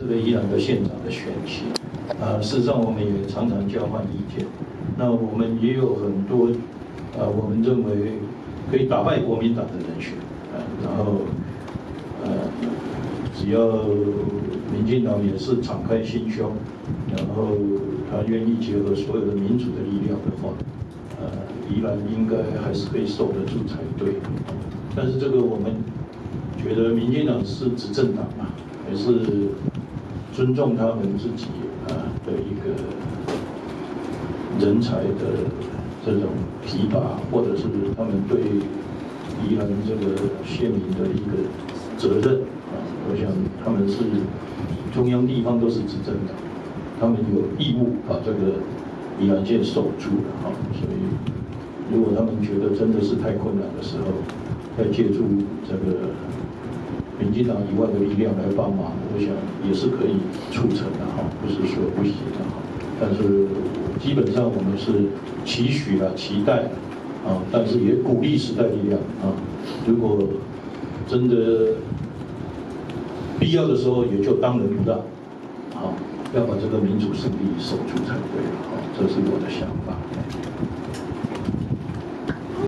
这个宜兰的县长的选情。事实上我们也常常交换意见。那我们也有很多我们认为可以打败国民党的人选然后只要民进党也是敞开心胸，然后他愿意结合所有的民主的力量的话，宜兰应该还是可以守得住才对。但是这个我们觉得民进党是执政党嘛，还是尊重他们自己的一个人才的这种提拔，或者是他们对宜兰这个县民的一个责任我想他们是中央地方都是执政党，他们有义务把这个宜兰县守住的所以如果他们觉得真的是太困难的时候，再借助这个民进党以外的力量来帮忙，我想也是可以促成的不是说不行的但是基本上我们是期许期待但是也鼓励时代力量如果真的必要的时候，也就当仁不让要把这个民主胜利守住才对这是我的想法。